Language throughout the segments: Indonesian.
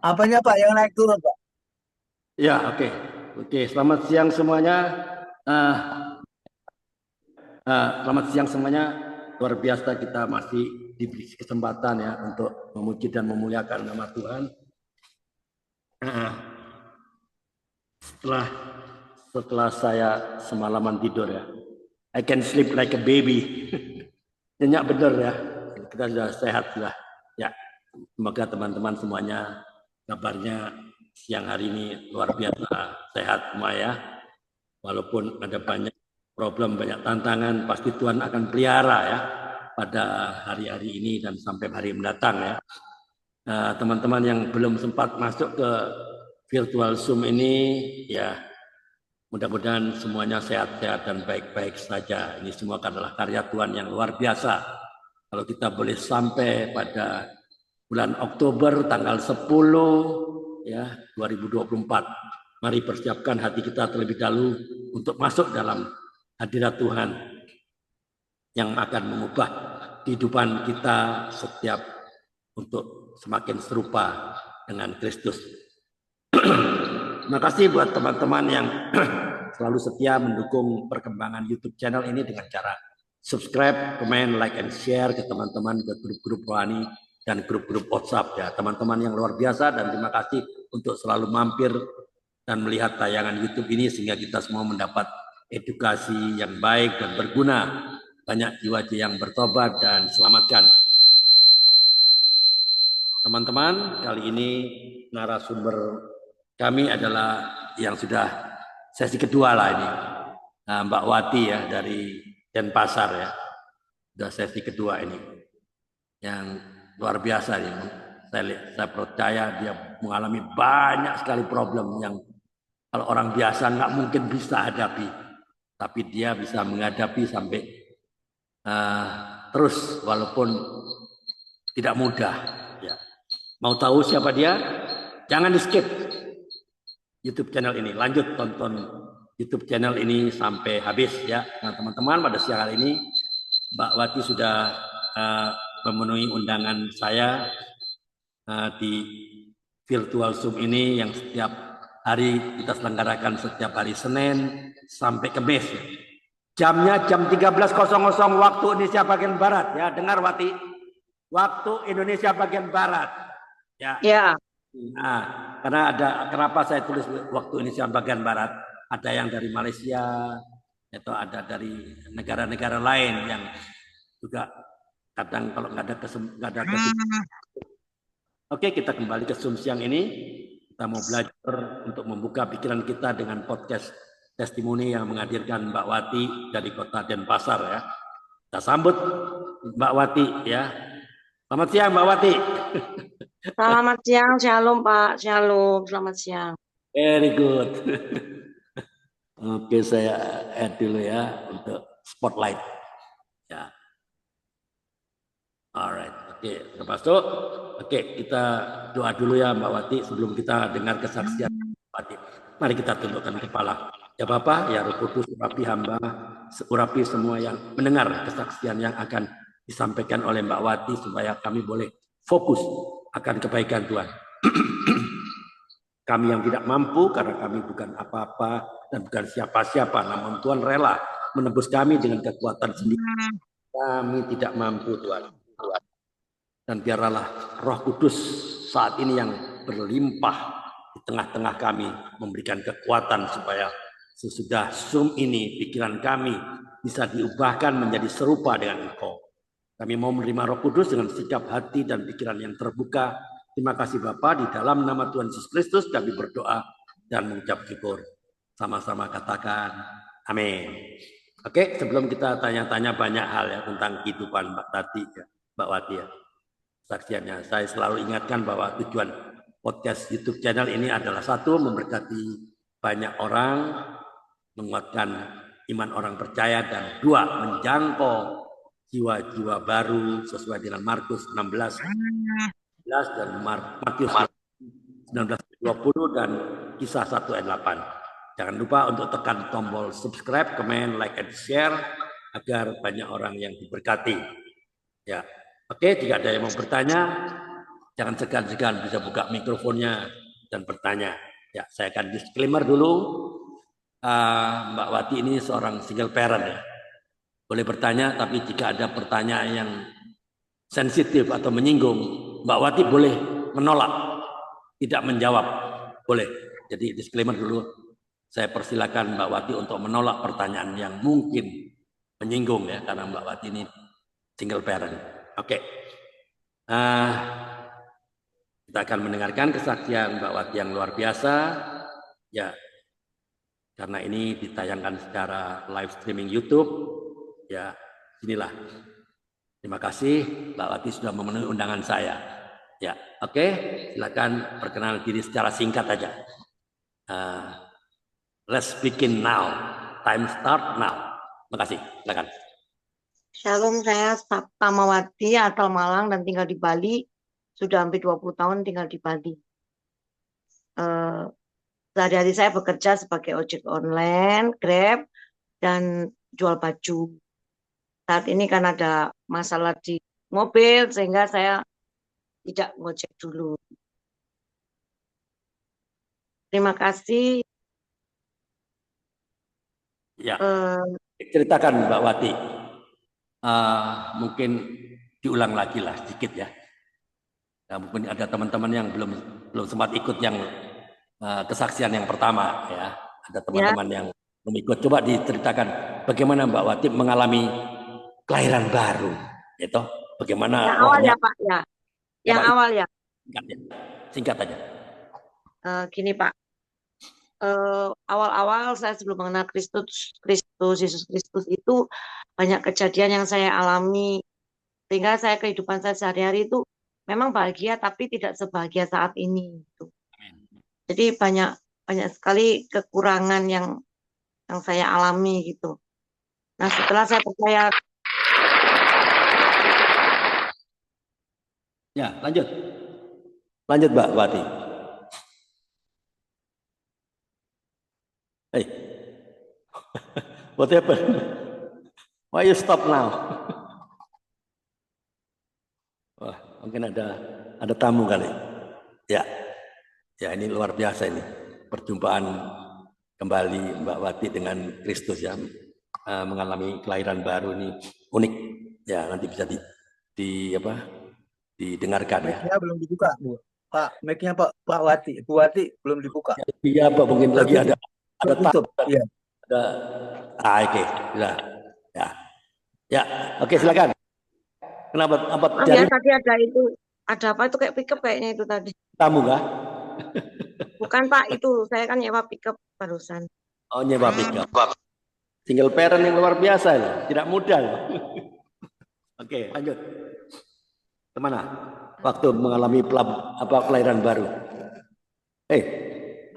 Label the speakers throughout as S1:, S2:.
S1: Apanya Pak yang naik turun Pak?
S2: Ya, oke. Oke, selamat siang semuanya. Eh, selamat siang semuanya. Luar biasa kita masih diberi kesempatan ya untuk memuji dan memuliakan nama Tuhan. Eh, setelah setelah saya semalaman tidur ya, I can sleep like a baby. Nyenyak bener ya. Kita sudah sehat sudah. Ya, semoga teman-teman semuanya kabarnya siang hari ini luar biasa sehat semua ya. Walaupun ada banyak problem, banyak tantangan, pasti Tuhan akan pelihara ya pada hari-hari ini dan sampai hari mendatang ya. Teman-teman yang belum sempat masuk ke virtual Zoom ini, ya mudah-mudahan semuanya sehat-sehat dan baik-baik saja. Ini semua adalah karya Tuhan yang luar biasa. Kalau kita boleh sampai pada bulan Oktober tanggal 10 ya 2024. Mari persiapkan hati kita terlebih dahulu untuk masuk dalam hadirat Tuhan yang akan mengubah kehidupan kita setiap untuk semakin serupa dengan Kristus. Terima kasih buat teman-teman yang selalu setia mendukung perkembangan YouTube channel ini dengan cara subscribe, komen, like, and share ke teman-teman ke grup-grup rohani dan grup-grup WhatsApp ya teman-teman yang luar biasa, dan terima kasih untuk selalu mampir dan melihat tayangan YouTube ini sehingga kita semua mendapat edukasi yang baik dan berguna. Banyak jiwa-jiwa yang bertobat dan selamatkan. Teman-teman, kali ini narasumber kami adalah yang sudah sesi kedua lah ini. Mbak Wati ya dari Denpasar ya. Sudah sesi kedua ini. Yang luar biasa ya. Saya percaya dia mengalami banyak sekali problem yang kalau orang biasa nggak mungkin bisa hadapi. Tapi dia bisa menghadapi sampai terus walaupun tidak mudah. Ya. Mau tahu siapa dia? Jangan di skip YouTube channel ini. Lanjut tonton YouTube channel ini sampai habis ya. Nah teman-teman, pada siang hari ini Mbak Wati sudah memenuhi undangan saya di virtual Zoom ini yang setiap hari kita selenggarakan setiap hari Senin sampai Kamis. Jamnya jam 13.00 waktu Indonesia bagian Barat ya. Dengar Wati, waktu Indonesia bagian Barat ya.
S3: Ya.
S2: Nah, karena ada kenapa saya tulis waktu Indonesia bagian Barat? Ada yang dari Malaysia atau ada dari negara-negara lain yang juga kadang kalau nggak ada Oke, kita kembali ke Zoom siang ini. Kita mau belajar untuk membuka pikiran kita dengan podcast testimoni yang menghadirkan Mbak Wati dari kota Denpasar ya. Kita sambut Mbak Wati ya. Selamat siang Mbak Wati.
S3: Selamat siang, Shalom Pak, Shalom, selamat siang.
S2: Very good. Oke, saya add dulu ya untuk spotlight. Ya. Alright, oke, termasuk. Oke, kita doa dulu ya Mbak Wati sebelum kita dengar kesaksian Mbak Wati. Mari kita tundukkan kepala. Ya Bapak, ya Roh Kudus, urapi hamba, urapi semua yang mendengar kesaksian yang akan disampaikan oleh Mbak Wati supaya kami boleh fokus akan kebaikan Tuhan. Kami yang tidak mampu karena kami bukan apa-apa dan bukan siapa-siapa, namun Tuhan rela menebus kami dengan kekuatan sendiri. Kami tidak mampu Tuhan. Dan biarlah Roh Kudus saat ini yang berlimpah di tengah-tengah kami memberikan kekuatan supaya sesudah Zoom ini pikiran kami bisa diubahkan menjadi serupa dengan Engkau. Kami mau menerima Roh Kudus dengan sikap hati dan pikiran yang terbuka. Terima kasih Bapa, di dalam nama Tuhan Yesus Kristus kami berdoa dan mengucap syukur. Sama-sama katakan amin. Oke, sebelum kita tanya-tanya banyak hal ya tentang kehidupan Mbak Tati ya, Mbak Wati ya, saksiannya, saya selalu ingatkan bahwa tujuan podcast YouTube channel ini adalah satu, memberkati banyak orang, menguatkan iman orang percaya, dan dua, menjangkau jiwa-jiwa baru sesuai dengan Markus 16 dan Matius 19:20 dan Kisah 1 ayat 8. Jangan lupa untuk tekan tombol subscribe, comment, like, and share agar banyak orang yang diberkati. Ya, oke. Jika ada yang mau bertanya, Jangan segan-segan bisa buka mikrofonnya dan bertanya. Ya, saya akan disclaimer dulu. Mbak Wati ini seorang single parent ya. Boleh bertanya, tapi jika ada pertanyaan yang sensitif atau menyinggung, Mbak Wati boleh menolak, tidak menjawab. Boleh. Jadi disclaimer dulu. Saya persilakan Mbak Wati untuk menolak pertanyaan yang mungkin menyinggung ya, karena Mbak Wati ini single parent. Oke. Kita akan mendengarkan kesaksian Mbak Wati yang luar biasa. Ya, karena ini ditayangkan secara live streaming YouTube. Ya, inilah. Terima kasih Mbak Wati sudah memenuhi undangan saya. Ya, oke. Silakan perkenalan diri secara singkat aja. Let's begin now. Time start now. Terima kasih. Silakan.
S3: Shalom, saya Tamawati, asal Malang dan tinggal di Bali. Sudah hampir 20 tahun tinggal di Bali. Sehari-hari saya bekerja sebagai ojek online, Grab, dan jual baju. Saat ini kan ada masalah di mobil, sehingga saya tidak ngojek dulu. Terima kasih.
S2: Ya, ceritakan Mbak Wati. Mungkin diulang lagi lah sedikit ya. Nah, mungkin ada teman-teman yang belum sempat ikut yang kesaksian yang pertama ya. Ada teman-teman yang belum ikut. Coba diceritakan bagaimana Mbak Wati mengalami kelahiran baru. Itu bagaimana
S3: yang awal ya Pak ya. Yang awal ya.
S2: Singkat aja.
S3: Gini Pak. Awal-awal saya sebelum mengenal Yesus Kristus itu banyak kejadian yang saya alami, sehingga saya kehidupan saya sehari-hari itu memang bahagia tapi tidak sebahagia saat ini gitu. Jadi banyak sekali kekurangan yang saya alami gitu. Nah, setelah saya percaya.
S2: Ya, lanjut Mbak Wati. Hey, what happened? Why you stop now? Wah, mungkin ada tamu kali. Ya, ini luar biasa ini perjumpaan kembali Mbak Wati dengan Kristus ya, mengalami kelahiran baru ini unik. Ya, nanti bisa didengarkan ya.
S1: Mic-nya belum dibuka, Bu. Pak, mic-nya Pak Wati, Bu Wati belum dibuka.
S2: Iya, Pak, mungkin lagi ada
S1: tutup. Iya.
S2: Oke, ya. Ya, oke, silakan. Kenapa?
S3: Ya, tadi ada apa itu kayak pickup kayaknya itu tadi.
S2: Tamu kah?
S3: Bukan Pak, itu saya kan nyewa pickup barusan.
S2: Oh, nyewa pickup. Single parent yang luar biasa loh, tidak mudah loh. Oke, lanjut. Kemana? Waktu mengalami kelahiran baru.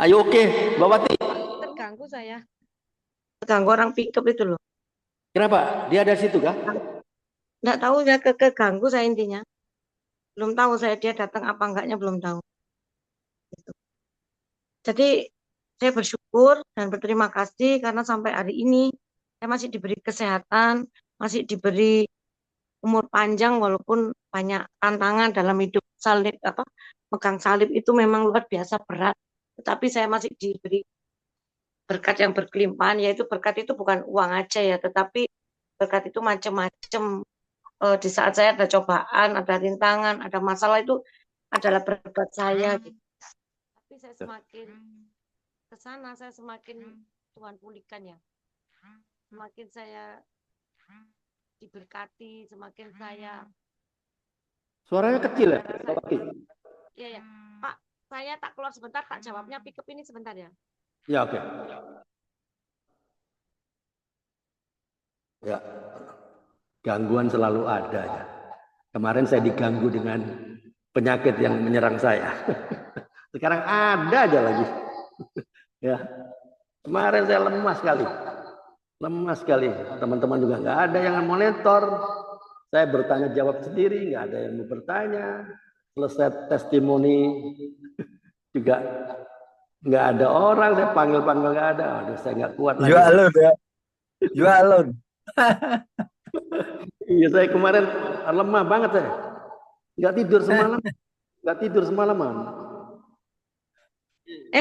S2: Ayo oke, Mbak Wati.
S3: Terganggu saya. Terganggu orang pickup itu loh.
S2: Kenapa? Dia ada di situ kah?
S3: Nggak tahu ya, keganggu saya intinya. Belum tahu saya dia datang apa enggaknya, belum tahu. Gitu. Jadi saya bersyukur dan berterima kasih karena sampai hari ini saya masih diberi kesehatan, masih diberi umur panjang walaupun banyak tantangan dalam hidup. Megang salib itu memang luar biasa berat. Tetapi saya masih diberi berkat yang berkelimpahan, yaitu berkat itu bukan uang aja ya, tetapi berkat itu macam-macam. Di saat saya ada cobaan, ada rintangan, ada masalah, itu adalah berkat saya gitu. Tapi saya semakin ke sana, saya semakin Tuhan pulihkan ya. Semakin saya diberkati, semakin saya.
S2: Suaranya kecil ya?
S3: Iya. Pak, saya tak keluar sebentar, tak jawabnya pickup ini sebentar ya.
S2: Ya, oke. Ya. Gangguan selalu ada ya. Kemarin saya diganggu dengan penyakit yang menyerang saya. Sekarang ada aja lagi. Ya. Kemarin saya lemah sekali. Teman-teman juga nggak ada yang monitor. Saya bertanya jawab sendiri, nggak ada yang mau bertanya. Selesai testimoni juga nggak ada orang. Saya panggil nggak ada. Aduh, saya nggak kuat lagi.
S1: You alone ya. You alone.
S2: Iya, saya kemarin lemah banget saya. Nggak tidur semalam. Nggak tidur semalaman.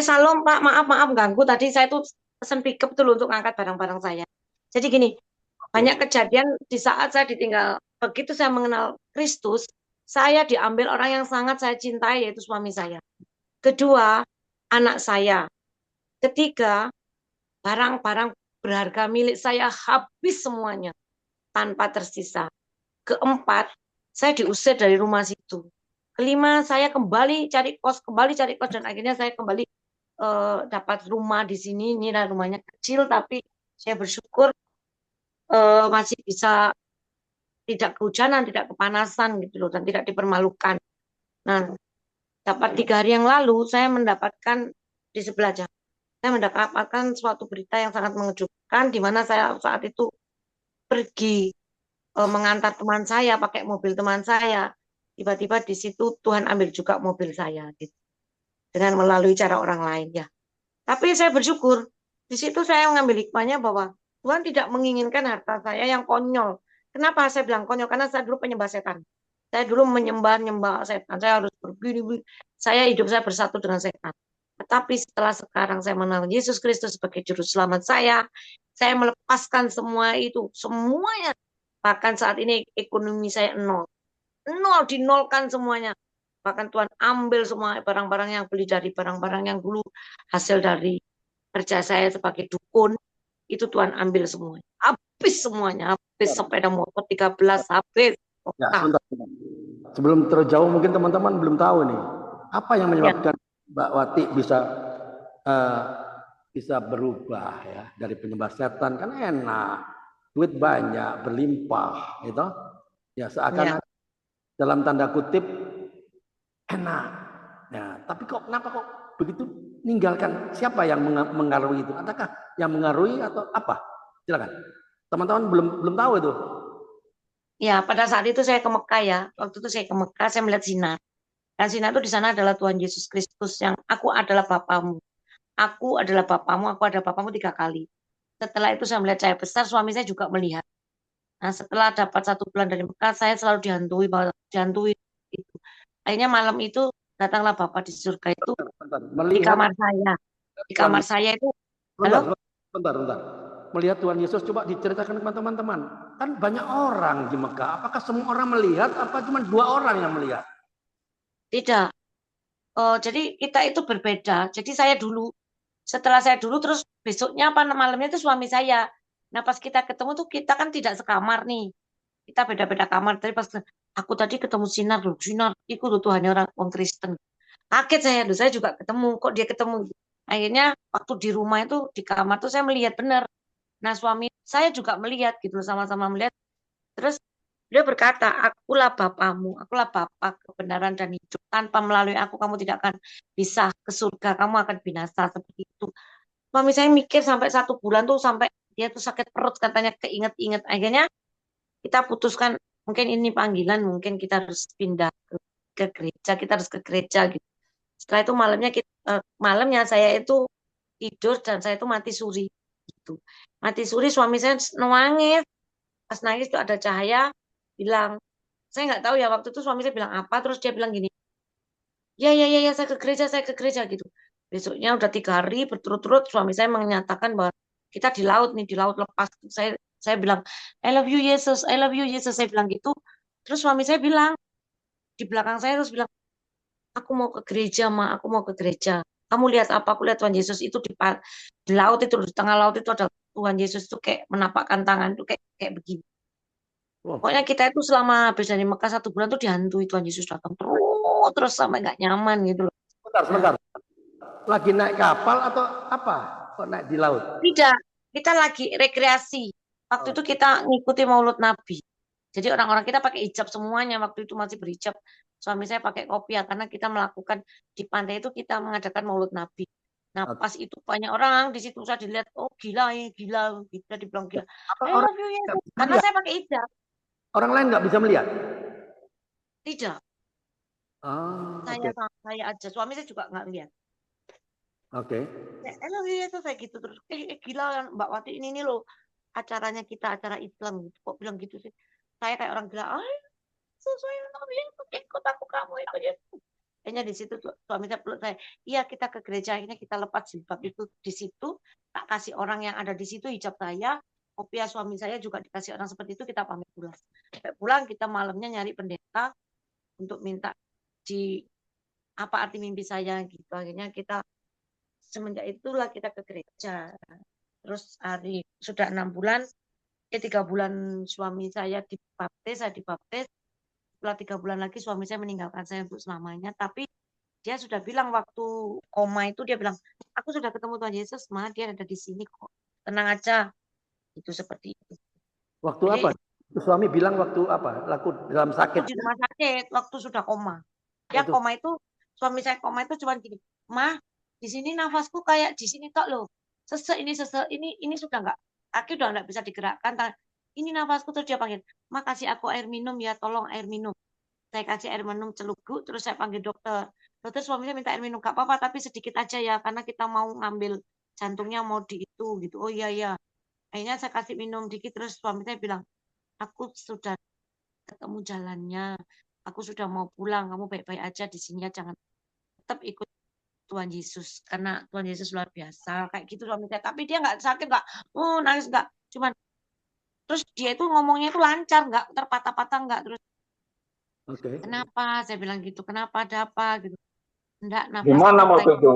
S3: Salam Pak, maaf ganggu. Tadi saya tuh pesen pickup tuh untuk ngangkat barang-barang saya. Jadi gini, banyak kejadian di saat saya ditinggal. Begitu saya mengenal Kristus, saya diambil orang yang sangat saya cintai, yaitu suami saya. Kedua, anak saya. Ketiga, barang-barang berharga milik saya habis semuanya tanpa tersisa. Keempat, saya diusir dari rumah situ. Kelima, saya kembali cari kos, dan akhirnya saya kembali dapat rumah di sini. Ini rumahnya kecil, tapi saya bersyukur masih bisa tidak kehujanan, tidak kepanasan gitu loh, dan tidak dipermalukan. Nah, dapat 3 hari yang lalu saya mendapatkan di sebelah jalan. Saya mendapatkan suatu berita yang sangat mengejutkan, di mana saya saat itu pergi mengantar teman saya pakai mobil teman saya. Tiba-tiba di situ Tuhan ambil juga mobil saya gitu. Dengan melalui cara orang lain ya. Tapi saya bersyukur di situ saya mengambil hikmahnya bahwa Tuhan tidak menginginkan harta saya yang konyol. Kenapa saya bilang konyol? Karena saya dulu penyembah setan. Saya dulu menyembah setan. Saya harus begini. Saya hidup saya bersatu dengan setan. Tetapi setelah sekarang saya mengenal Yesus Kristus sebagai juru selamat saya melepaskan semua itu, semuanya. Bahkan saat ini ekonomi saya nol. Nol, dinolkan semuanya. Bahkan Tuhan ambil semua barang-barang yang beli dari barang-barang yang dulu hasil dari kerja saya sebagai dukun. Itu Tuhan ambil semuanya. Habis semuanya. Habis sepeda motor 13, habis.
S2: Ya, sebentar. Sebelum terjauh mungkin teman-teman belum tahu nih. Apa yang menyebabkan Mbak Wati bisa berubah ya dari penyembah setan? Kan enak, duit banyak, berlimpah, gitu. Ya seakan dalam tanda kutip enak. Ya, tapi kenapa kok begitu meninggalkan? Siapa yang mengaruhi itu? Adakah yang mengaruhi atau apa? Silakan. Teman-teman belum tahu itu.
S3: Ya, pada saat itu saya ke Mekah ya. Waktu itu saya ke Mekah, saya melihat sinar. Dan sinar itu di sana adalah Tuhan Yesus Kristus yang aku adalah Bapamu. Aku adalah Bapamu, aku adalah Bapamu 3 kali. Setelah itu saya melihat cahaya besar, suami saya juga melihat. Nah, setelah dapat 1 bulan dari Mekah, saya selalu dihantui itu. Akhirnya malam itu datanglah Bapak di surga itu di kamar saya. Di kamar saya itu, halo?
S2: Bentar. Melihat Tuhan Yesus, coba diceritakan ke teman-teman. Kan banyak orang di Mekah. Apakah semua orang melihat? Apa cuma 2 orang yang melihat?
S3: Tidak. Jadi kita itu berbeda. Jadi setelah saya dulu, terus besoknya malamnya itu suami saya. Nah pas kita ketemu tuh kita kan tidak sekamar nih. Kita beda-beda kamar. Tapi pas aku tadi ketemu sinar itu loh Tuhannya orang Kristen. Kaget saya juga ketemu. Kok dia ketemu? Akhirnya waktu di rumah itu di kamar tuh saya melihat benar. Nah suami saya juga melihat gitu loh, sama-sama melihat. Terus dia berkata, akulah Bapamu, akulah Bapa kebenaran dan hidup. Tanpa melalui aku, kamu tidak akan bisa ke surga, kamu akan binasa seperti itu. Suami saya mikir sampai 1 bulan tuh, sampai dia tuh sakit perut, katanya keinget-inget. Akhirnya kita putuskan, mungkin ini panggilan, mungkin kita harus pindah ke gereja, kita harus ke gereja gitu. Setelah itu malamnya saya itu tidur dan saya itu mati suri. Gitu. Mati suri, suami saya nangis. Pas nangis itu ada cahaya, bilang, saya nggak tahu ya waktu itu suami saya bilang apa, terus dia bilang gini, ya saya ke gereja gitu. Besoknya udah 3 hari berturut-turut suami saya menyatakan bahwa kita di laut nih, di laut lepas. Saya bilang, I love you Yesus, saya bilang gitu. Terus suami saya bilang di belakang saya, terus bilang, aku mau ke gereja aku mau ke gereja. Kamu lihat apa? Aku lihat Tuhan Yesus itu di laut itu, di tengah laut itu ada Tuhan Yesus itu kayak menapakkan tangan itu kayak begini. Pokoknya kita itu selama habis dari Mekah 1 bulan tuh dihantui Tuhan Yesus datang terus sampai nggak nyaman gitu loh.
S2: Sebentar. Lagi naik kapal atau apa? Kok naik di laut?
S3: Tidak, kita lagi rekreasi. Waktu itu kita ngikuti Maulud Nabi. Jadi orang-orang kita pakai hijab semuanya. Waktu itu masih berhijab. Suami saya pakai kopiah karena kita melakukan di pantai itu kita mengadakan Maulud Nabi. Nah pas itu banyak orang di situ, saya dilihat, oh gila, kita dibilang gila. Karena saya pakai hijab.
S2: Orang lain nggak bisa melihat?
S3: Tidak. Saya aja, suami saya juga nggak lihat.
S2: Oke.
S3: Itu saya gitu terus. Gila Mbak Wati, ini loh acaranya kita, acara Islam gitu. Kok bilang gitu sih? Saya kayak orang gila. Sesuai Nabi, ikut aku kamu itu. Kayaknya di situ suami saya peluk saya. Iya kita ke gereja, akhirnya kita lepas jilbab itu di situ. Tak kasih orang yang ada di situ hijab saya. Kopiah suami saya juga dikasih orang seperti itu, kita pamit pulang. Sampai pulang kita malamnya nyari pendeta untuk minta di apa arti mimpi saya gitu. Akhirnya kita semenjak itulah kita ke gereja. Terus hari sudah 6 bulan, 3 bulan suami saya dibaptis, saya dibaptis. Setelah 3 bulan lagi suami saya meninggalkan saya untuk selamanya. Tapi dia sudah bilang waktu koma itu dia bilang, aku sudah ketemu Tuhan Yesus, Ma, dia ada di sini kok. Tenang aja. Itu seperti itu.
S2: Waktu
S3: Jadi,
S2: apa? Suami bilang waktu apa? Laku dalam sakit.
S3: Waktu di rumah sakit, waktu sudah koma. Ya
S2: Itu.
S3: koma itu, suami saya koma itu cuma gini, Ma, di sini nafasku kayak di sini tok loh. Sesek, ini sudah enggak, kaki udah enggak bisa digerakkan. Ini nafasku, terus dia panggil, Ma kasih aku air minum ya, tolong air minum. Saya kasih air minum celuguk, terus saya panggil dokter. Dokter suaminya minta air minum, gak apa-apa tapi sedikit aja ya, karena kita mau ngambil jantungnya mau di itu gitu. Oh iya ya. Akhirnya saya kasih minum dikit, terus suami saya bilang, aku sudah ketemu jalannya, aku sudah mau pulang, kamu baik-baik aja di sini ya, jangan tetap ikut Tuhan Yesus, karena Tuhan Yesus luar biasa, kayak gitu suami saya. Tapi dia nggak sakit, nggak, nangis nggak, cuman terus dia itu ngomongnya itu lancar, nggak terpatah-patah, nggak terus. Kenapa? Saya bilang gitu. Kenapa? Ada apa? Gitu. Enggak, nafas.
S4: Gimana waktu itu,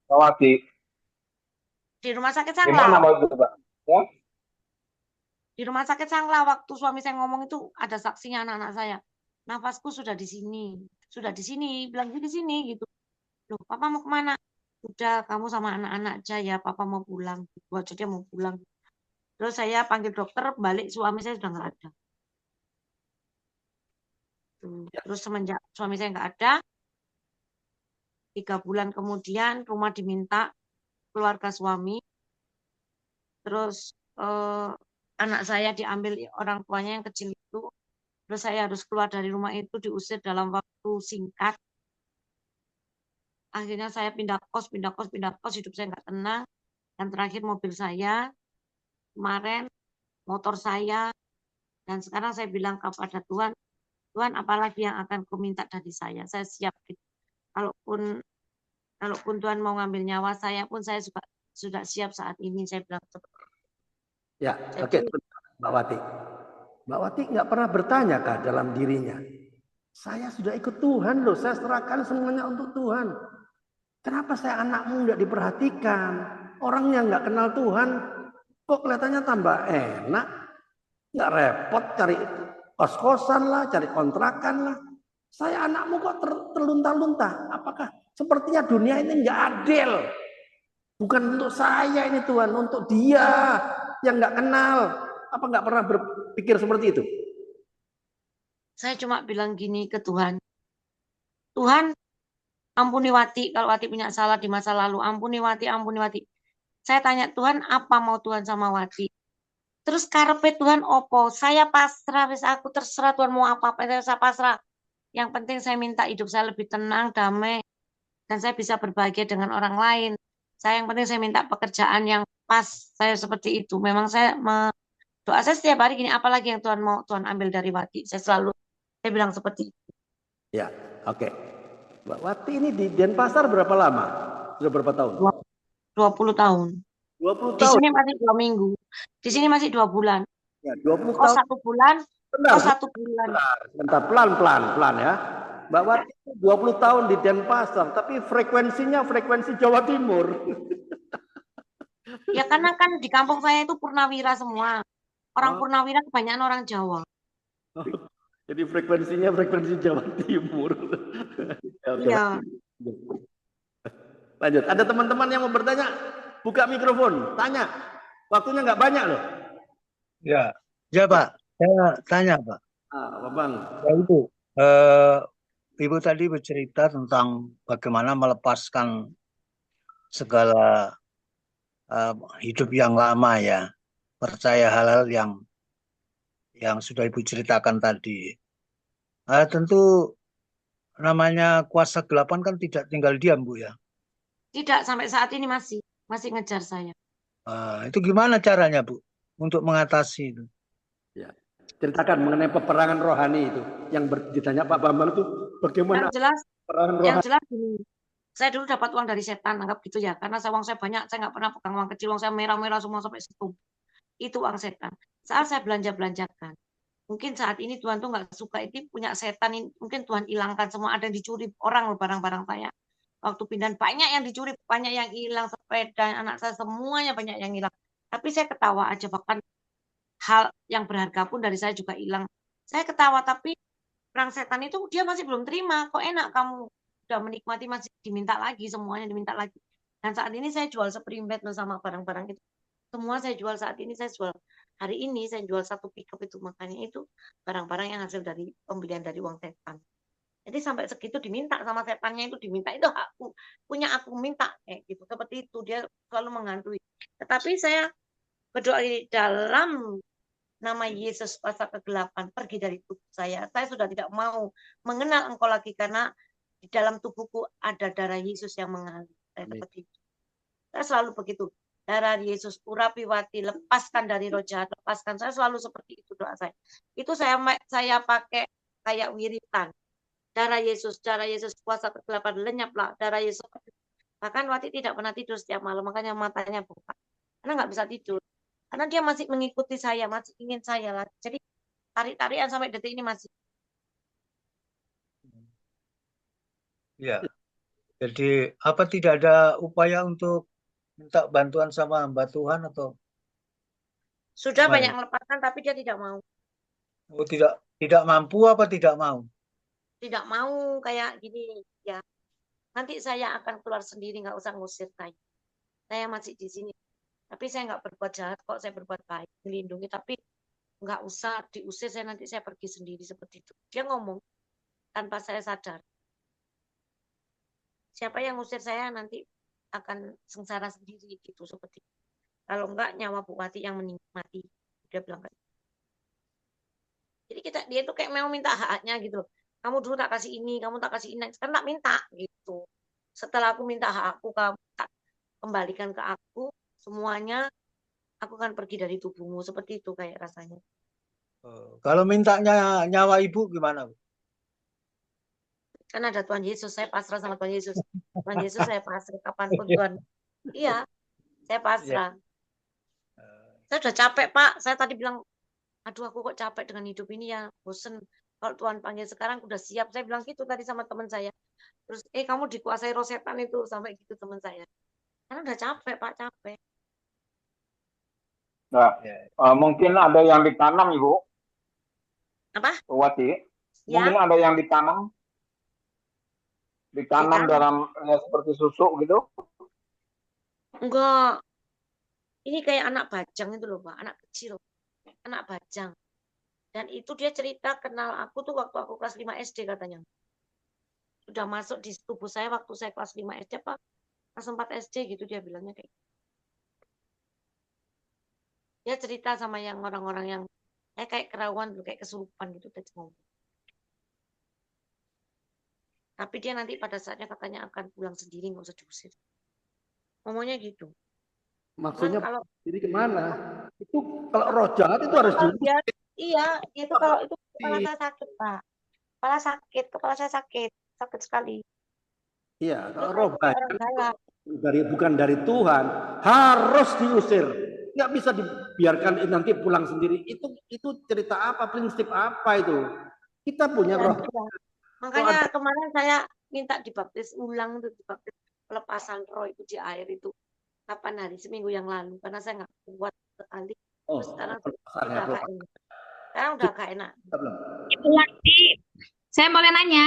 S4: Wati?
S3: Di rumah sakit
S4: Gimana
S3: Sangla.
S4: waktu itu, Pak? Ya?
S3: Di rumah sakit Sangla, waktu suami saya ngomong itu ada saksinya anak-anak saya. Nafasku sudah di sini. Sudah di sini. Bilang di sini gitu. Loh, Papa mau kemana? Udah, kamu sama anak-anak aja ya. Papa mau pulang. Buat dia mau pulang. Terus saya panggil dokter, balik suami saya sudah nggak ada. Terus semenjak suami saya nggak ada, 3 bulan kemudian rumah diminta keluarga suami. Terus anak saya diambil orang tuanya yang kecil itu. Terus saya harus keluar dari rumah itu, diusir dalam waktu singkat. Akhirnya saya pindah kos, hidup saya nggak tenang. Dan terakhir mobil saya, kemarin motor saya, dan sekarang saya bilang kepada Tuhan, Tuhan apalagi yang akan kau minta dari saya siap. Kalaupun Tuhan mau ngambil nyawa saya pun saya sudah siap saat ini, saya bilang seperti itu.
S2: Ya, oke, Mbak Wati. Mbak Wati nggak pernah bertanya kah dalam dirinya, saya sudah ikut Tuhan loh, saya serahkan semuanya untuk Tuhan. Kenapa saya anakmu nggak diperhatikan? Orangnya nggak kenal Tuhan, kok kelihatannya tambah enak, nggak repot cari kos-kosan lah, cari kontrakan lah. Saya anakmu kok terlunta-lunta. Apakah sepertinya dunia ini nggak adil? Bukan untuk saya ini Tuhan, untuk dia yang nggak kenal. Apa nggak pernah berpikir seperti itu?
S3: Saya cuma bilang gini ke Tuhan, Tuhan ampuni Wati, kalau Wati punya salah di masa lalu, ampuni Wati, ampuni Wati. Saya tanya Tuhan, apa mau Tuhan sama Wati? Terus karepe Tuhan opo? Saya pasrah, wis aku terserah Tuhan mau apa-apa, saya pasrah. Yang penting saya minta hidup saya lebih tenang, damai, dan saya bisa berbahagia dengan orang lain. Yang penting saya minta pekerjaan yang pas, saya seperti itu. Memang saya doa saya setiap hari gini, apalagi yang Tuhan mau Tuhan ambil dari Wati. Saya bilang seperti itu.
S2: Ya, oke. Mbak Wati ini di Denpasar berapa lama? Sudah berapa tahun?
S3: 20 tahun.
S2: 20 tahun.
S3: Di sini masih 2 minggu. Di sini masih 2 bulan.
S2: Ya, 20
S3: Kos
S2: tahun.
S3: 1 bulan.
S2: Bentar,
S3: Kos 1 bulan.
S2: Bentar, pelan ya. Mbak Wati 20 tahun di Denpasar, tapi frekuensinya frekuensi Jawa Timur.
S3: Ya karena kan di kampung saya itu purnawira semua. Orang purnawira kebanyakan orang Jawa.
S2: Jadi frekuensinya frekuensi Jawa Timur. Oke.
S3: Iya.
S2: Lanjut. Ada teman-teman yang mau bertanya? Buka mikrofon, tanya. Waktunya nggak banyak loh.
S1: Ya Pak. Saya tanya Pak.
S2: Bang.
S1: Ya itu, Ibu tadi bercerita tentang bagaimana melepaskan segala hidup yang lama ya, percaya hal-hal yang sudah Ibu ceritakan tadi. Tentu namanya kuasa gelapan kan tidak tinggal diam Bu ya.
S3: Tidak, sampai saat ini masih ngejar saya.
S1: Itu gimana caranya Bu untuk mengatasi itu?
S2: Ya. Ceritakan mengenai peperangan rohani itu yang ditanya Pak Bambang itu bagaimana?
S3: Yang jelas
S2: peran
S3: Yang
S2: rohani.
S3: jelas gini, saya dulu dapat uang dari setan, anggap gitu ya. Karena uang saya banyak, saya nggak pernah pegang uang kecil, uang saya merah-merah semua sampai situ. Itu uang setan. Saat saya belanja-belanjakan, mungkin saat ini Tuhan tuh nggak suka itu punya setan ini, mungkin Tuhan hilangkan semua, ada yang dicuri orang loh barang-barang saya. Waktu pindahan banyak yang dicuri, banyak yang hilang, sepeda anak saya semuanya banyak yang hilang. Tapi saya ketawa aja, bahkan hal yang berharga pun dari saya juga hilang. Saya ketawa, tapi perang setan itu dia masih belum terima. Kok enak kamu udah menikmati masih diminta lagi, semuanya diminta lagi. Dan saat ini saya jual seperimpet sama barang-barang itu. Semua saya jual saat ini, saya jual hari ini saya jual satu pickup itu, makanya itu barang-barang yang hasil dari pembelian dari uang setan. Jadi sampai segitu diminta sama setannya, itu diminta, itu aku punya, aku minta kayak gitu, seperti itu dia selalu menghantui. Tetapi saya berdoa di dalam nama Yesus, kuasa kegelapan pergi dari tubuh saya. Saya sudah tidak mau mengenal engkau lagi, karena di dalam tubuhku ada darah Yesus yang mengalir. Saya seperti itu. Saya selalu begitu. Darah Yesus, urapiwati, lepaskan dari roh jahat, lepaskan. Saya selalu seperti itu doa saya. Itu saya pakai kayak wiritan. Darah Yesus, kuasa kegelapan, lenyaplah. Darah Yesus. Bahkan Wati tidak pernah tidur setiap malam, makanya matanya buka. Karena nggak bisa tidur. Karena dia masih mengikuti saya, masih ingin saya lagi. Jadi tarik-tarikan sampai detik ini masih.
S1: Ya. Jadi apa tidak ada upaya untuk minta bantuan sama hamba Tuhan atau
S3: Sudah
S1: gimana?
S3: banyak melepaskan, tapi dia tidak mau.
S1: Oh, tidak mampu apa tidak mau?
S3: Tidak mau kayak gini, ya. Nanti saya akan keluar sendiri, nggak usah ngusir saya. Saya masih di sini. Tapi saya nggak berbuat jahat kok, saya berbuat baik, melindungi. Tapi nggak usah diusir, saya nanti saya pergi sendiri, seperti itu. Dia ngomong tanpa saya sadar. Siapa yang ngusir saya nanti akan sengsara sendiri, gitu, seperti itu. Kalau enggak, nyawa Bu Wati yang menikmati. Dia bilang kayak gitu. Jadi dia tuh kayak mau minta haknya gitu loh. Kamu dulu tak kasih ini, kamu tak kasih ini, sekarang tak minta gitu. Setelah aku minta hak aku, kamu tak kembalikan ke aku semuanya, aku akan pergi dari tubuhmu, seperti itu kayak rasanya.
S1: Kalau mintanya nyawa ibu gimana, Bu?
S3: Kan ada Tuhan Yesus, saya pasrah sama Tuhan Yesus. Tuhan Yesus saya pasrah kapanpun Tuhan. Iya, saya
S1: Ya.
S3: pasrah. Saya udah capek Pak, saya tadi bilang, aduh aku kok capek dengan hidup ini ya, bosen. Kalau Tuhan panggil sekarang udah siap, saya bilang gitu tadi sama teman saya. Terus kamu dikuasai roh setan itu, sampai gitu teman saya. Karena udah capek Pak, capek.
S4: Nah,
S1: Ya.
S4: mungkin ada yang ditanam, Ibu.
S3: Apa?
S4: Wati.
S3: Ya,
S4: Mungkin ada yang ditanam
S3: ditanam.
S4: dalam seperti susu gitu.
S3: Enggak, ini kayak anak bajang itu loh Pak, anak kecil, anak bajang. Dan itu dia cerita kenal aku tuh waktu aku kelas 5 SD katanya. Sudah masuk di tubuh saya waktu saya kelas 5 SD Pak, kelas 4 SD gitu dia bilangnya kayak. Dia cerita sama yang orang-orang yang kayak kerawan, kayak kesurupan gitu dia ngomong. Tapi dia nanti pada saatnya katanya akan pulang sendiri, nggak usah diusir. Ngomongnya gitu.
S2: Maksudnya
S3: Cuman kalau
S2: jadi kemana? Itu kalau roh jahat itu harus
S3: kalau
S2: diusir.
S3: dia, iya, itu kalau itu kepala saya sakit Pak. Kepala sakit, kepala saya sakit, sakit sekali.
S2: Iya,
S3: Itu
S2: kalau
S3: saya
S2: roh
S3: bukan
S2: baik
S3: orang galak.
S2: bukan dari Tuhan, harus diusir. Nggak bisa dibiarkan nanti pulang sendiri. Itu cerita apa, prinsip apa itu? Kita punya
S3: Iya,
S2: roh.
S3: iya.
S2: Kalau
S3: Makanya
S2: ada
S3: kemarin saya minta dibaptis ulang, untuk dibaptis pelepasan roh itu di air itu. Kapan hari? Seminggu yang lalu. Karena saya nggak kuat sekali. Terus sekarang
S2: pelepasan ya,
S3: udah agak enak. Sekarang udah agak enak.
S2: belum.
S5: Ibu Wati, saya boleh nanya,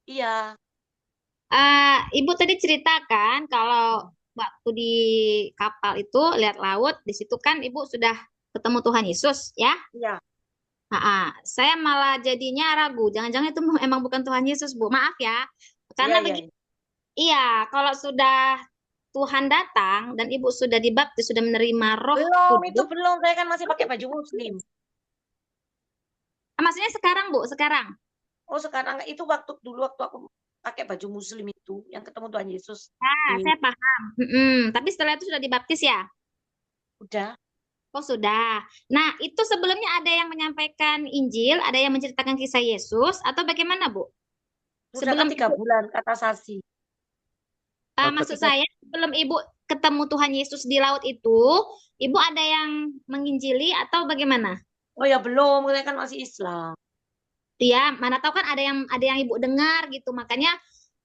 S3: Iya,
S5: Ibu tadi ceritakan kalau waktu di kapal itu lihat laut, di situ kan Ibu sudah ketemu Tuhan Yesus, ya?
S3: iya,
S5: Saya malah jadinya ragu, jangan-jangan itu emang bukan Tuhan Yesus, Bu. Maaf ya,
S3: iya,
S5: karena
S3: iya.
S5: begini, iya, kalau sudah Tuhan datang dan Ibu sudah dibaptis, sudah menerima Roh
S3: Belum, itu
S5: Kudus.
S3: belum. Saya kan masih pakai baju muslim.
S5: Maksudnya sekarang, Bu, sekarang.
S3: Oh, sekarang itu waktu aku pakai baju muslim itu yang ketemu Tuhan Yesus.
S5: Saya paham. Tapi setelah itu sudah dibaptis ya?
S3: Udah.
S5: Oh sudah. Nah itu sebelumnya ada yang menyampaikan Injil, ada yang menceritakan kisah Yesus, atau bagaimana Bu?
S3: Sudah kan
S5: Sebelum
S3: 3 bulan kata Sasi.
S5: maksud saya sebelum Ibu ketemu Tuhan Yesus di laut itu, Ibu ada yang menginjili atau bagaimana?
S3: Oh ya belum, saya kan masih Islam.
S5: Ya, mana tahu kan ada yang Ibu dengar gitu. Makanya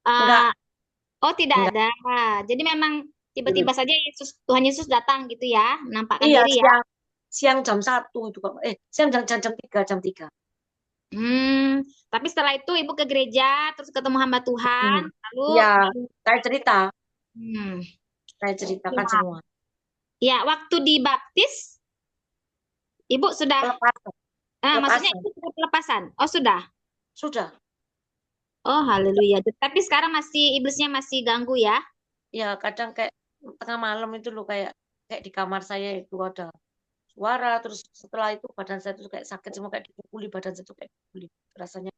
S3: Enggak,
S5: oh tidak
S3: enggak.
S5: ada. Jadi memang tiba-tiba saja Tuhan Yesus datang gitu ya, menampakkan
S3: Iya,
S5: diri ya.
S3: siang jam 1 itu Kak. Siang jam 3.
S5: Tapi setelah itu Ibu ke gereja, terus ketemu hamba Tuhan, lalu
S3: Iya, saya cerita,
S5: hmm,
S3: saya ceritakan
S5: ya,
S3: semua.
S5: ya, waktu dibaptis, Ibu sudah,
S3: Pelepasan,
S5: maksudnya
S3: pelepasan.
S5: itu sudah pelepasan. Oh sudah.
S3: Sudah.
S5: Oh haleluya. Tapi sekarang iblisnya masih ganggu ya?
S3: Ya, kadang kayak tengah malam itu loh kayak di kamar saya itu ada suara, terus setelah itu badan saya tuh kayak sakit semua, kayak dipukuli, badan saya tuh kayak dipukuli. Rasanya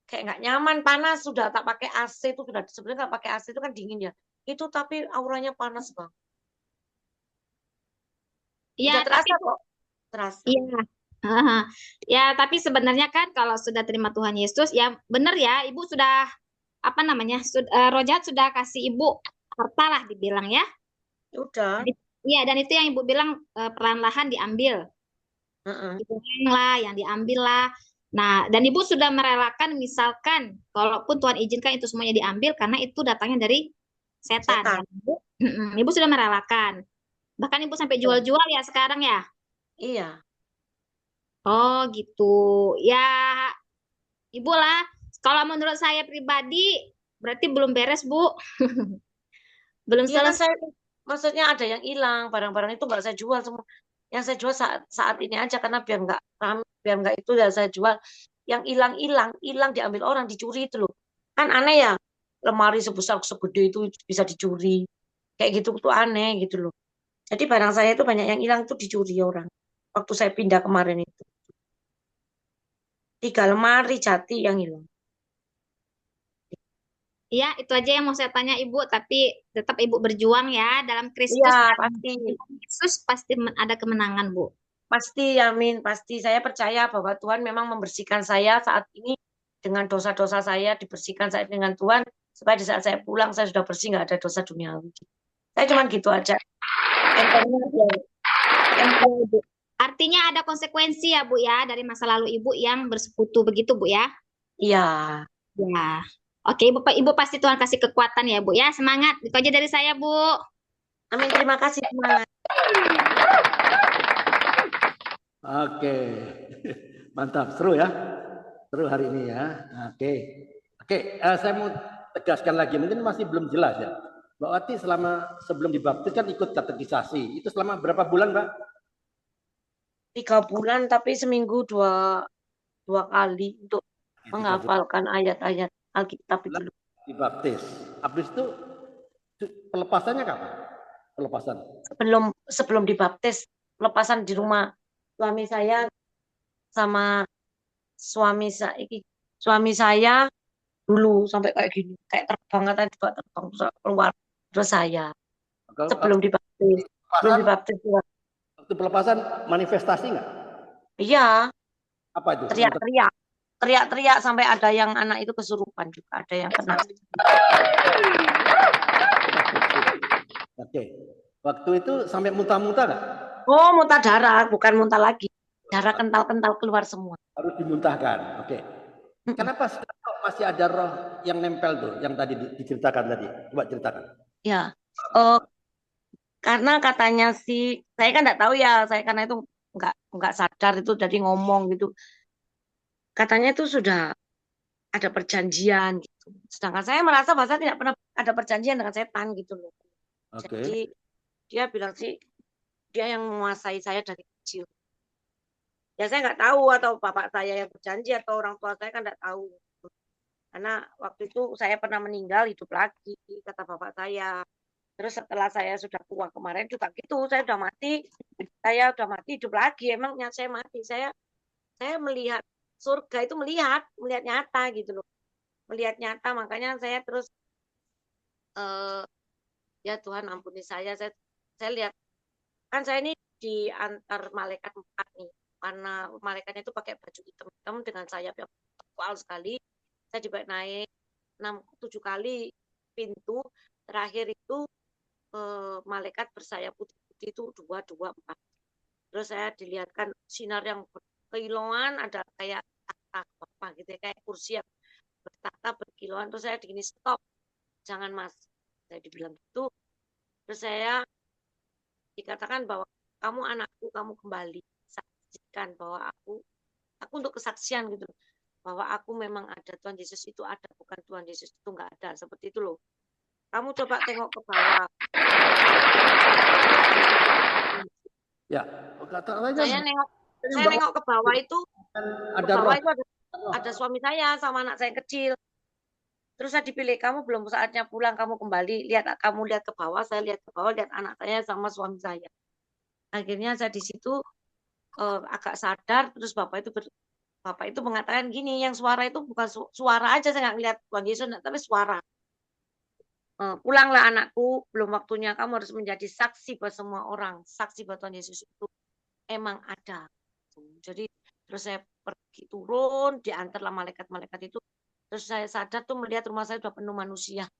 S3: kayak nggak nyaman, panas, sudah tak pakai AC itu, sudah sebenarnya nggak pakai AC itu kan dingin ya. Itu tapi auranya panas Bang.
S5: Ya,
S3: Udah
S5: tapi
S3: terasa kok, terasa.
S5: iya. Haha. Ya, tapi sebenarnya kan kalau sudah terima Tuhan Yesus, ya benar ya, Ibu sudah apa namanya? Roh jahat sudah kasih Ibu harta lah dibilang ya.
S3: Udah.
S5: Iya, dan itu yang Ibu bilang perlahan-lahan diambil.
S3: Heeh.
S5: Dibuang lah, yang diambil lah. Nah, dan Ibu sudah merelakan misalkan kalaupun Tuhan izinkan itu semuanya diambil karena itu datangnya dari setan.
S3: Setan.
S5: Ya, Ibu. Ibu sudah merelakan. Bahkan Ibu sampai jual-jual ya sekarang ya.
S3: Iya.
S5: Oh, gitu. Ya, Ibu lah. Kalau menurut saya pribadi berarti belum beres, Bu. Belum
S3: Iya kan
S5: selesai.
S3: saya maksudnya ada yang hilang, barang-barang itu nggak saya jual semua. Yang saya jual saat ini aja karena biar nggak itu ya saya jual. Yang hilang diambil orang, dicuri itu loh. Kan aneh ya, lemari sebesar segede itu bisa dicuri. Kayak gitu tuh aneh gitu loh. Jadi barang saya itu banyak yang hilang tuh dicuri orang. Waktu saya pindah kemarin itu. 3 lemari jati yang hilang.
S5: Ya, itu aja yang mau saya tanya Ibu, tapi tetap Ibu berjuang ya dalam
S3: Iya,
S5: Kristus. Dalam
S3: pasti.
S5: Yesus pasti ada kemenangan, Bu.
S3: Pasti, amin. Pasti. Saya percaya bahwa Tuhan memang membersihkan saya saat ini dengan dosa-dosa saya, dibersihkan saya dengan Tuhan, supaya di saat saya pulang, saya sudah bersih, nggak ada dosa duniawi. Saya cuma gitu aja. Entengnya aja.
S5: Bu. Artinya ada konsekuensi ya, Bu ya, dari masa lalu Ibu yang bersekutu begitu, Bu ya.
S3: Iya.
S5: Ya. Oke, Ibu pasti Tuhan kasih kekuatan ya, Bu ya. Semangat. Itu aja dari saya, Bu.
S3: Amin. Terima kasih. Semangat.
S2: Oke, mantap, seru ya, seru hari ini ya. Oke, saya mau tegaskan lagi, mungkin masih belum jelas ya. Mbak Wati sebelum dibaptis kan ikut katekisasi, itu selama berapa bulan, Mbak?
S3: 3 bulan, tapi seminggu dua kali untuk menghafalkan ayat-ayat Alkitab itu.
S2: Dibaptis, habis itu pelepasannya kapan? Pelepasan?
S3: Sebelum dibaptis, pelepasan di rumah suami saya sama suami saya dulu sampai kayak gini, kayak terbang katanya juga terbang terus keluar terus saya sebelum dibaptis juga.
S2: Waktu pelepasan manifestasi nggak?
S3: Iya,
S2: Apa itu?
S3: teriak-teriak sampai ada yang anak itu kesurupan juga, ada yang kena.
S2: Oke, waktu itu sampai muntah-muntah nggak?
S3: Oh, muntah darah, bukan muntah lagi, darah kental-kental keluar semua.
S2: Harus dimuntahkan. Oke. Kenapa masih ada roh yang nempel tuh, yang tadi diceritakan tadi? Coba ceritakan.
S3: Ya, karena katanya sih, saya kan nggak tahu ya, saya karena itu nggak sadar itu jadi ngomong gitu. Katanya itu sudah ada perjanjian gitu. Sedangkan saya merasa bahwa saya tidak pernah ada perjanjian dengan setan gitu loh.
S2: Oke.
S3: Jadi dia bilang sih dia yang menguasai saya dari kecil. Ya saya nggak tahu atau bapak saya yang berjanji atau orang tua saya kan nggak tahu. Karena waktu itu saya pernah meninggal hidup lagi kata bapak saya. Terus setelah saya sudah tua kemarin juga gitu, saya udah mati hidup lagi. Emangnya saya mati, saya melihat surga itu melihat nyata gitu loh, melihat nyata. Makanya saya terus ya Tuhan ampuni saya lihat kan saya ini diantar malaikat 4 nih, karena malaikatnya itu pakai baju hitam dengan sayap yang tebal sekali. saya dibawa naik 6-7 kali pintu, terakhir itu malaikat bersayap putih-putih itu 224. Terus saya dilihatkan sinar yang berkilauan, ada kayak takhta apa gitu ya, kayak kursi yang bertahta berkilauan. Terus saya digini, stop, jangan mas, saya dibilang gitu. Terus saya dikatakan bahwa kamu anakku, kamu kembali, saksikan bahwa aku untuk kesaksian gitu, bahwa aku memang ada, Tuhan Yesus itu ada, bukan Tuhan Yesus itu nggak ada, seperti itu loh. Kamu coba tengok ke bawah.
S2: Ya, katanya
S3: Saya nengok ke bawah itu,
S2: ada roh.
S3: ada suami saya sama anak saya yang kecil. Terus saya dipilih, kamu belum saatnya pulang, kamu kembali, kamu lihat ke bawah, saya lihat ke bawah, lihat anak saya sama suami saya. Akhirnya saya di situ agak sadar, terus bapak itu mengatakan gini, yang suara itu bukan suara aja, saya nggak ngeliat Tuhan Yesus, tapi suara. Pulanglah anakku, belum waktunya, kamu harus menjadi saksi buat semua orang, saksi buat Tuhan Yesus itu emang ada. Jadi terus saya pergi turun, diantarlah malaikat-malaikat itu, terus saya sadar tuh melihat rumah saya sudah penuh manusia,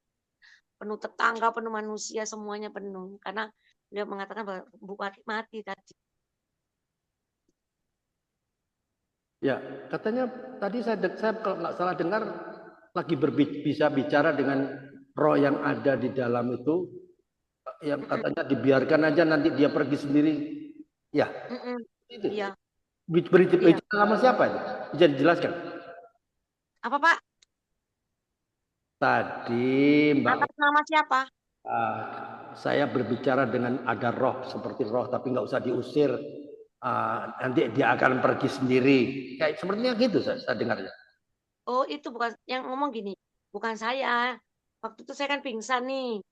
S3: penuh tetangga, penuh manusia, semuanya penuh, karena beliau mengatakan bahwa Bu Wati mati tadi.
S2: Ya, katanya tadi saya kalau nggak salah dengar lagi bisa bicara dengan roh yang ada di dalam itu, yang katanya dibiarkan aja nanti dia pergi sendiri. Ya, itu.
S3: Iya.
S2: Bicara sama siapa itu? Bisa dijelaskan?
S3: Apa Pak?
S2: Tadi Mbak.
S3: Atas nama siapa?
S2: Saya berbicara dengan ada roh seperti roh, tapi nggak usah diusir. Nanti dia akan pergi sendiri. Kayak sepertinya gitu saya dengarnya.
S3: Oh, itu bukan yang ngomong gini, bukan saya. Waktu itu saya kan pingsan nih.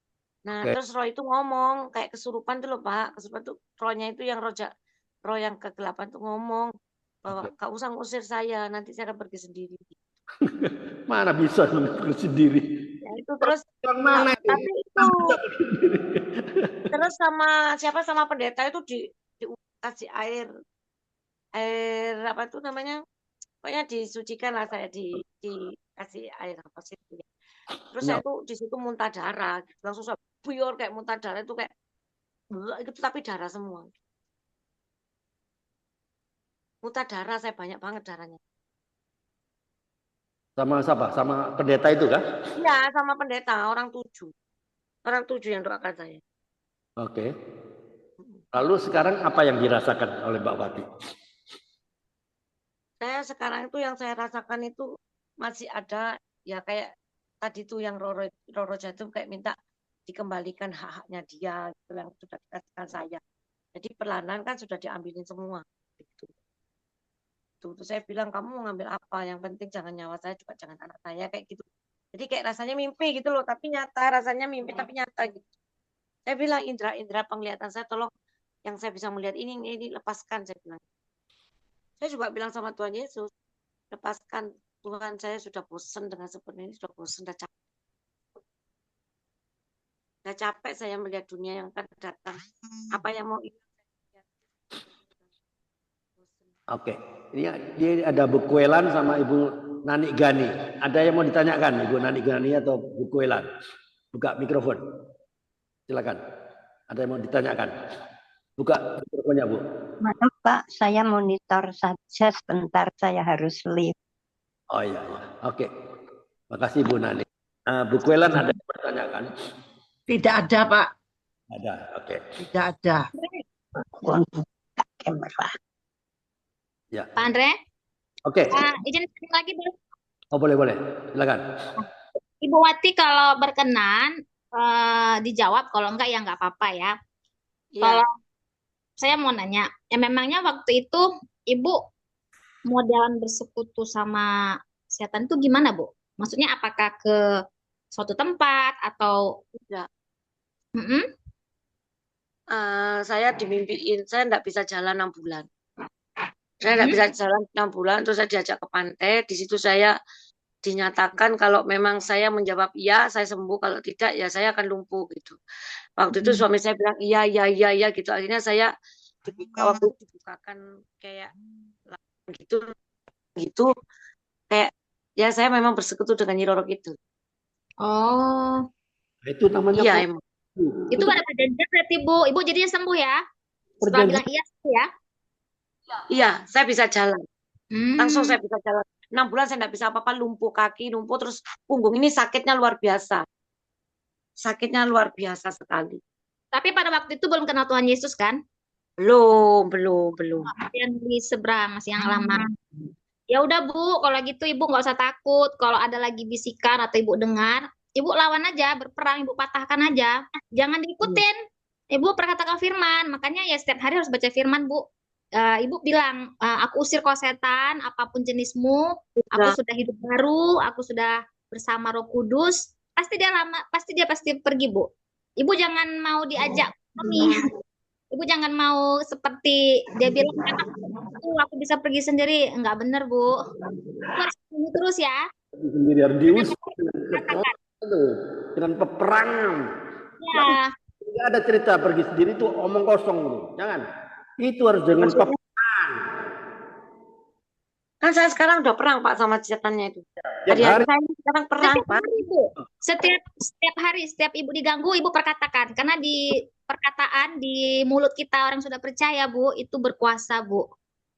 S3: Nah, terus roh itu ngomong kayak kesurupan tuh loh Pak. Kesurupan tuh rohnya itu yang roh yang kegelapan tuh ngomong bahwa gak usah ngusir saya, nanti saya akan pergi sendiri.
S2: Mana bisa pergi sendiri?
S3: Ya itu terus
S2: mana
S3: tapi itu terus sama pendeta itu dikasih air apa tuh namanya? Pokoknya disucikan lah, saya dikasih air apa sih itu ya. Terus saya tuh di situ muntah darah, langsung saya buyur kayak muntah darah itu kayak itu tapi darah semua. Muntah darah saya banyak banget darahnya.
S2: Sama siapa? Sama pendeta itu kan?
S3: Iya, sama pendeta, orang 7. Orang 7 yang doakan saya.
S2: Oke. Lalu sekarang apa yang dirasakan oleh Mbak Wati?
S3: Saya sekarang itu yang saya rasakan itu masih ada ya kayak tadi tuh yang Roro Jatuh kayak minta dikembalikan hak-haknya dia gitu, yang sudah dikasihkan saya. Jadi perlahan kan sudah diambilin semua. Gitu. Terus saya bilang kamu mau ngambil apa? Yang penting jangan nyawa saya juga jangan anak saya kayak gitu. Jadi kayak rasanya mimpi gitu loh, tapi nyata, rasanya mimpi tapi nyata gitu. Saya bilang indra penglihatan saya tolong yang saya bisa melihat ini lepaskan, saya bilang. Saya juga bilang sama Tuhan Yesus, lepaskan Tuhan, saya sudah bosan dengan seperti ini, sudah bosan, sudah capek. Sudah capek saya melihat dunia yang akan datang. Apa yang mau hilang.
S2: Oke, ini ada Bu Kuelan sama Ibu Nani Gani. Ada yang mau ditanyakan Ibu Nani Gani atau Bu Kuelan? Buka mikrofon. Silakan. Ada yang mau ditanyakan? Buka mikrofonnya, Bu.
S6: Maaf Pak, saya monitor saja sebentar, saya harus leave.
S2: Oh iya. Oke. Makasih Bu Nani. Bu Kuelan ada yang bertanyakan?
S7: Tidak ada Pak.
S2: Ada, oke.
S7: Tidak ada.
S6: Buka kamera.
S2: Ya.
S5: Pak Andre?
S2: Oke.
S5: Izin lagi boleh?
S2: Oh boleh. Silakan.
S5: Ibu Wati kalau berkenan dijawab, kalau enggak ya enggak apa-apa ya. Kalau saya mau nanya, ya memangnya waktu itu Ibu modelan bersekutu sama setan itu gimana, Bu? Maksudnya apakah ke suatu tempat atau
S3: tidak?
S5: Saya
S3: dimimpiin, saya enggak bisa jalan 6 bulan. Saya enggak bisa jalan 6 bulan, terus saya diajak ke pantai, di situ saya dinyatakan kalau memang saya menjawab iya, saya sembuh, kalau tidak ya saya akan lumpuh gitu. Waktu itu suami saya bilang iya gitu. Akhirnya saya waktu itu dibukakan kayak gitu kayak Ya saya memang bersekutu dengan Nyi Roro Kidul.
S5: Oh,
S2: Itu namanya
S3: Iya
S2: kok.
S3: emang.
S5: itu ada perjanjian berarti Bu. Ibu jadinya sembuh ya? Setelah bilang
S2: Perjanjian.
S5: iya sembuh ya?
S3: Iya, saya bisa jalan. Langsung
S5: Hmm.
S3: saya bisa jalan. 6 bulan saya nggak bisa apa-apa, lumpuh kaki, lumpuh terus punggung ini sakitnya luar biasa. Sakitnya luar biasa sekali.
S5: Tapi pada waktu itu belum kenal Tuhan Yesus kan?
S3: Belum.
S5: Yang di seberang masih yang lama. Ya udah Bu, kalau gitu Ibu nggak usah takut. Kalau ada lagi bisikan atau Ibu dengar, Ibu lawan aja, berperang, Ibu patahkan aja. Jangan diikutin. Ibu perkatakan firman. Makanya ya setiap hari harus baca firman, Bu. Ibu bilang, aku usir kau setan, apapun jenismu, aku
S3: Ya,
S5: sudah hidup baru, aku sudah bersama Roh Kudus. Pasti dia pasti pergi, Bu. Ibu jangan mau diajak kami. Ibu jangan mau seperti dia bilang, aku bisa pergi sendiri. Enggak benar, Bu. Ibu harus pergi terus ya.
S2: Sendiri harus diusir dengan
S5: Katakan.
S2: kekerasan, dengan peperangan.
S5: Ya,
S2: Tidak ada cerita pergi sendiri itu omong kosong. Jangan. Itu harus dengan
S3: maksudnya
S2: peperangan.
S3: kan saya sekarang udah perang Pak sama setannya itu.
S2: Tiap
S3: Hari-hari
S2: hari
S3: saya ini sekarang perang
S5: setiap
S3: Pak.
S5: hari, Bu. Setiap hari, setiap Ibu diganggu, Ibu perkatakan. Karena di perkataan di mulut kita orang sudah percaya, Bu, itu berkuasa, Bu.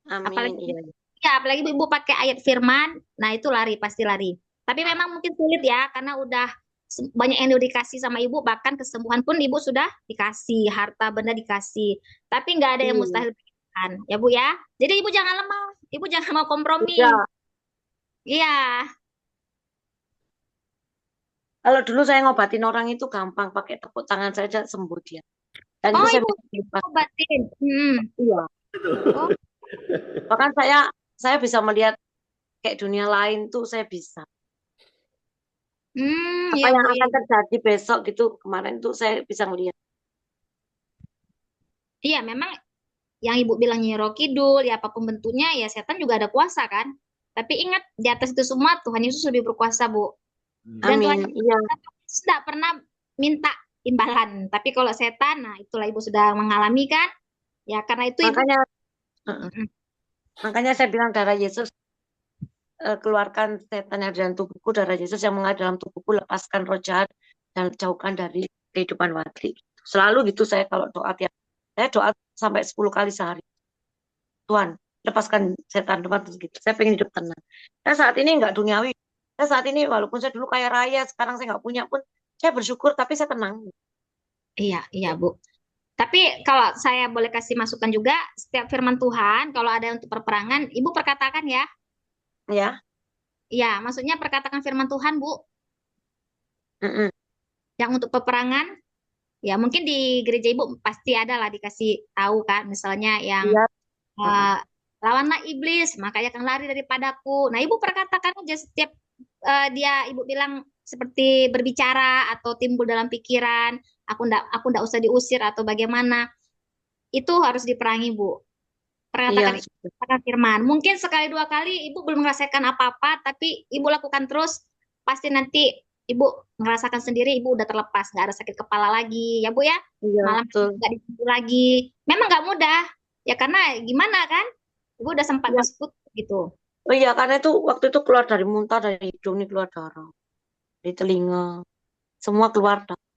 S5: Apalagi
S3: Amin. Iya.
S5: ya, apalagi Ibu pakai ayat firman, nah itu lari, pasti lari. Tapi memang mungkin sulit ya, karena udah banyak yang udah dikasih sama Ibu, bahkan kesembuhan pun Ibu sudah dikasih, harta benda dikasih. Tapi nggak ada yang
S3: Iya.
S5: mustahil bagi Tuhan, ya Bu ya. Jadi Ibu jangan lemah, Ibu jangan mau kompromi.
S3: Iya.
S5: Iya,
S3: Kalau dulu saya ngobatin orang itu gampang, pakai tepuk tangan saja sembuh dia. Dan
S5: oh
S3: itu saya
S5: Ibu
S3: bisa bebas.
S5: obatin.
S3: Iya.
S5: Oh,
S3: Bahkan saya bisa melihat kayak dunia lain tuh saya bisa. Apa
S5: ya
S3: yang
S5: Bu ya.
S3: akan terjadi besok gitu kemarin tuh saya bisa ngelihat.
S5: Iya, memang yang Ibu bilang Nyi Roh Kidul, ya apapun bentuknya, ya setan juga ada kuasa kan. Tapi ingat, di atas itu semua Tuhan Yesus lebih berkuasa, Bu. Dan Tuhan
S3: Amin. Iya.
S5: Yesus tidak pernah minta imbalan. Tapi kalau setan, nah itulah Ibu sudah mengalami kan. Ya karena itu Ibu,
S3: Makanya
S5: Mm.
S3: makanya saya bilang darah Yesus, keluarkan setan yang ada dalam tubuhku, darah Yesus yang mengalir dalam tubuhku, lepaskan roh jahat dan jauhkan dari kehidupan wadri. Selalu gitu saya kalau doa tiap. Saya doa sampai 10 kali sehari. Tuhan, lepaskan setan, lepaskan gitu. Saya pengen hidup tenang. Saya saat ini nggak duniawi. Saya saat ini walaupun saya dulu kaya raya, sekarang saya nggak punya pun, saya bersyukur tapi saya tenang.
S5: iya Bu. Tapi kalau saya boleh kasih masukan juga, setiap firman Tuhan, kalau ada untuk perperangan, Ibu perkatakan ya.
S3: Ya.
S5: Iya, maksudnya perkatakan firman Tuhan, Bu.
S3: Mm-mm.
S5: Yang untuk peperangan, ya mungkin di gereja Ibu pasti ada lah dikasih tahu kan, misalnya yang
S3: Iya.
S5: lawanlah iblis, maka ia akan lari daripadaku. Nah, Ibu perkatakan aja setiap Ibu bilang seperti berbicara atau timbul dalam pikiran, aku ndak usah diusir atau bagaimana, itu harus diperangi, Bu.
S3: Iya.
S5: Perkatakan firman. Mungkin sekali dua kali Ibu belum merasakan apa-apa, tapi Ibu lakukan terus, pasti nanti Ibu merasakan sendiri, Ibu udah terlepas, nggak ada sakit kepala lagi, ya Bu ya.
S3: Iya,
S5: Malam
S3: betul.
S5: nggak disentuh lagi. Memang nggak mudah, ya karena gimana kan? Ibu udah sempat
S3: Iya.
S5: bersekutu gitu.
S3: Oh iya, karena itu waktu itu keluar dari muntah, dari hidung nih keluar darah, dari telinga, semua keluar darah.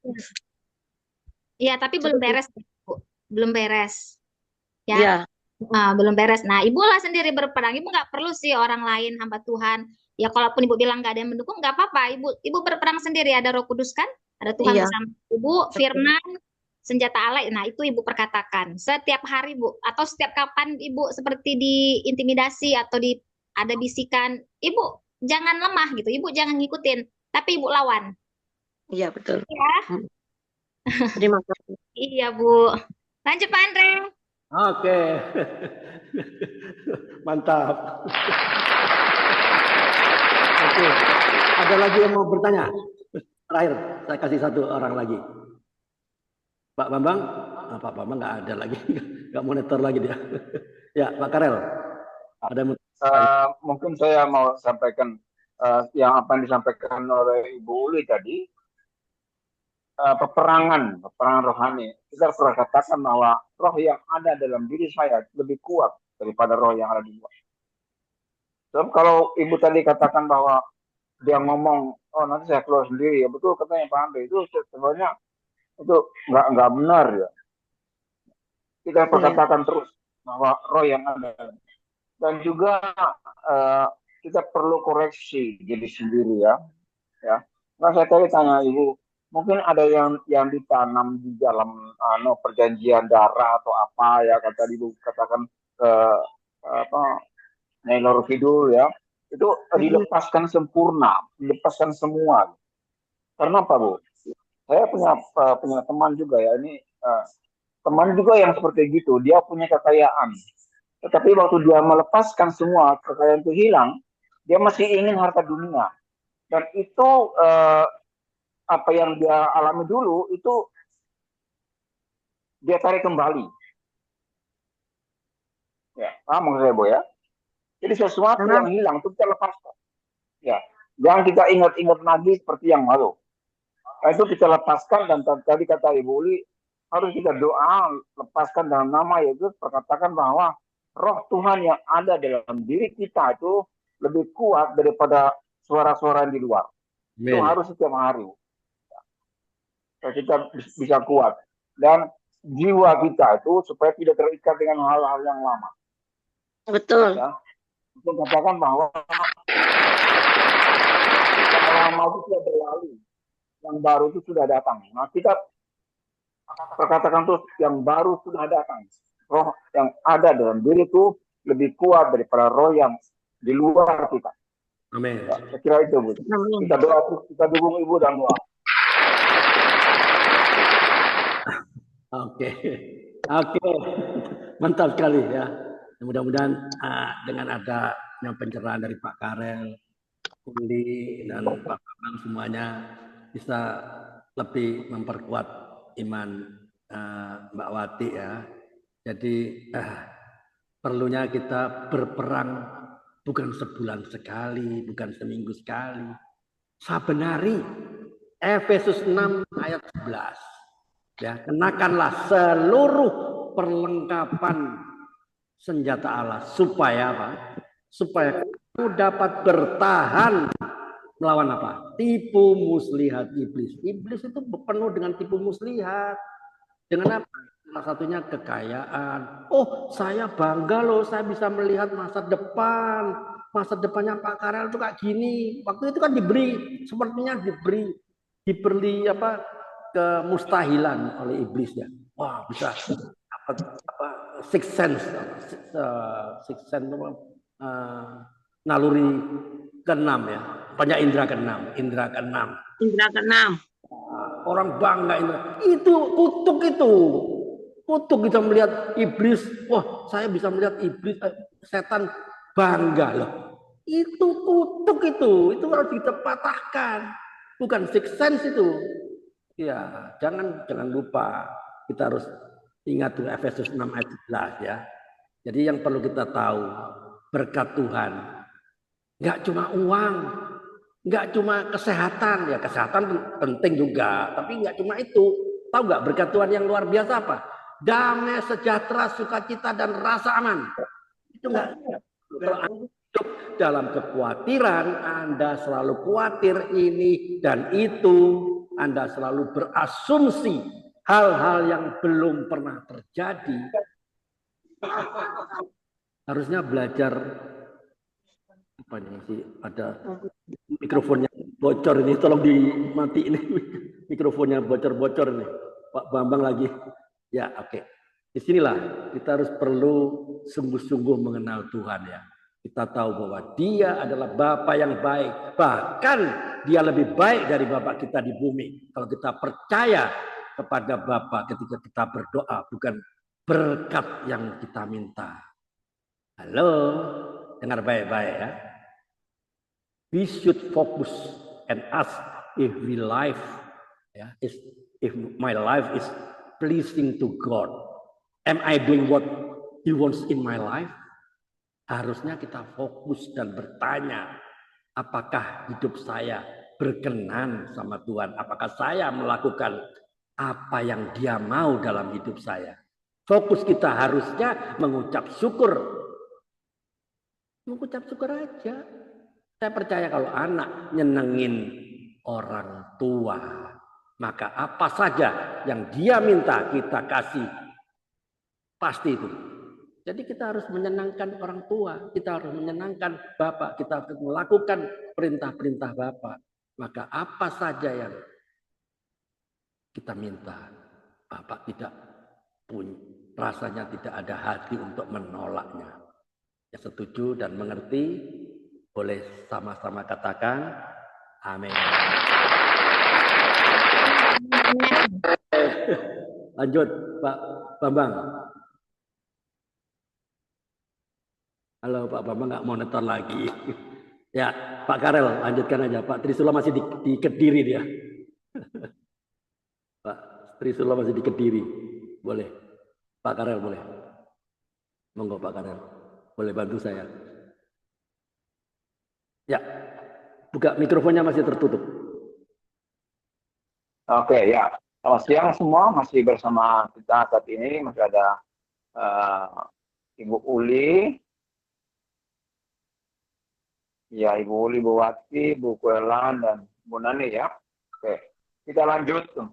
S5: Iya, tapi belum beres, Bu. Belum beres. Ya,
S3: Iya,
S5: belum beres. Nah, Ibu lah sendiri berperang. Ibu nggak perlu sih orang lain, hamba Tuhan. Ya, kalaupun Ibu bilang nggak ada yang mendukung, nggak apa-apa. Ibu berperang sendiri. Ada Roh Kudus kan? Ada Tuhan
S3: iya.
S5: bersama Ibu, firman, senjata Allah. Nah, itu Ibu perkatakan. Setiap hari, Bu. Atau setiap kapan Ibu seperti diintimidasi atau ada bisikan, Ibu jangan lemah gitu. Ibu jangan ngikutin. Tapi Ibu lawan.
S3: Iya, betul.
S5: Ya,
S3: Terima kasih.
S5: iya, Bu. Lanjut, Pak Andre.
S2: Oke. Mantap. Oke. Ada lagi yang mau bertanya? Terakhir, saya kasih satu orang lagi. Pak Bambang? Pak Bambang nggak ada lagi. Nggak monitor lagi dia. Ya, Pak Karel. Ada yang
S4: Mungkin saya mau sampaikan yang apa yang disampaikan oleh Ibu Uli tadi. Peperangan rohani. Kita pernah katakan bahwa roh yang ada dalam diri saya lebih kuat daripada roh yang ada di luar. Sebab kalau ibu tadi katakan bahwa dia ngomong, oh nanti saya keluar sendiri, ya betul katanya Pak Andre, itu sebenarnya itu nggak benar ya. Kita perkatakan terus bahwa roh yang ada. Dan juga kita perlu koreksi diri sendiri ya. Nah saya tadi tanya ibu, mungkin ada yang ditanam di dalam perjanjian darah atau apa ya, kata ibu katakan apa Nailor Kidul ya, itu dilepaskan sempurna, dilepaskan semua. Karena apa Bu? Saya punya teman juga ya, ini teman juga yang seperti gitu, dia punya kekayaan. Tetapi waktu dia melepaskan semua kekayaan itu hilang, dia masih ingin harta dunia. Dan itu apa yang dia alami dulu itu dia tarik kembali. Ya, paham maksud saya, Bu ya? Jadi sesuatu yang hilang itu kita lepaskan. Ya, jangan kita ingat-ingat lagi seperti yang lalu. Nah, itu kita lepaskan, dan tadi kata Ibu Uli, harus kita doa lepaskan dalam nama Yesus, perkatakan bahwa roh Tuhan yang ada dalam diri kita itu lebih kuat daripada suara-suara di luar. Amen. Itu harus setiap hari. Kita bisa kuat. Dan jiwa kita itu supaya tidak terikat dengan hal-hal yang lama.
S3: Betul.
S4: Ya. Itu katakan bahwa yang lama itu sudah berlalu, yang baru itu sudah datang. Nah kita perkatakan terus, yang baru sudah datang. Roh yang ada dalam diri itu lebih kuat daripada roh yang di luar kita.
S2: Amin.
S4: Ya, saya kira itu Bu. Kita doa terus, kita dukung Ibu dan doa.
S2: Oke, mantap sekali ya. Mudah-mudahan dengan adanya pencerahan dari Pak Karel, Uli dan Pak Bambang semuanya bisa lebih memperkuat iman Mbak Wati ya. Jadi perlunya kita berperang bukan sebulan sekali, bukan seminggu sekali. Saben hari. Efesus 6 ayat 11. Ya, kenakanlah seluruh perlengkapan senjata Allah supaya apa? Supaya kamu dapat bertahan melawan apa? Tipu muslihat iblis. Iblis itu penuh dengan tipu muslihat. Dengan apa? Salah satunya kekayaan. Oh, saya bangga loh, saya bisa melihat masa depan. Masa depannya Pak Karel itu kayak gini. Waktu itu kan sepertinya diberi apa? Kemustahilan oleh iblis ya. Wah, bisa sixth sense naluri keenam ya. Banyak indra keenam. Orang bangga itu kutuk kita melihat iblis. Wah, saya bisa melihat iblis, setan bangga loh. Itu kutuk itu harus kita patahkan. Bukan sixth sense itu. Ya, jangan lupa kita harus ingat tuh Efesus 6 ayat 11 ya. Jadi yang perlu kita tahu, berkat Tuhan nggak cuma uang, nggak cuma kesehatan, ya kesehatan penting juga, tapi nggak cuma itu. Tahu nggak berkat Tuhan yang luar biasa apa? Damai, sejahtera, sukacita dan rasa aman. Itu nggak. Kalau Anda hidup dalam kekhawatiran, Anda selalu khawatir ini dan itu. Anda selalu berasumsi hal-hal yang belum pernah terjadi. Harusnya belajar apa nih sih? Ada mikrofonnya bocor ini, tolong dimati ini. Mikrofonnya bocor-bocor nih. Pak Bambang lagi. Ya, oke. Disinilah kita harus perlu sungguh-sungguh mengenal Tuhan ya. Kita tahu bahwa Dia adalah Bapa yang baik. Bahkan Dia lebih baik dari Bapa kita di bumi. Kalau kita percaya kepada Bapa ketika kita berdoa, bukan berkat yang kita minta. Halo, dengar baik-baik ya. We should focus and ask if we life, ya, if my life is pleasing to God. Am I doing what He wants in my life? Harusnya kita fokus dan bertanya, apakah hidup saya berkenan sama Tuhan? Apakah saya melakukan apa yang Dia mau dalam hidup saya? Fokus kita harusnya mengucap syukur. mengucap syukur aja. Saya percaya kalau anak nyenengin orang tua, maka apa saja yang dia minta kita kasih. Pasti itu. Jadi kita harus menyenangkan orang tua, kita harus menyenangkan Bapak, kita harus melakukan perintah-perintah Bapak. Maka apa saja yang kita minta, Bapak tidak punya, rasanya tidak ada hati untuk menolaknya. Yang setuju dan mengerti, boleh sama-sama katakan, amin. Lanjut, Pak Bambang. Halo Pak Bambang, nggak monitor lagi. Ya, Pak Karel, lanjutkan aja. Pak Trisula masih di Kediri dia. Pak Trisula masih di Kediri. Boleh. Pak Karel boleh. Monggo Pak Karel. Boleh bantu saya. Ya, buka mikrofonnya masih tertutup.
S4: Oke, ya. Selamat siang semua, masih bersama kita saat ini, masih ada Ibu Uli, ya Ibu Uli, Bu Wati, Bu Kuelan, dan Bu Nani ya. Oke, kita lanjut untuk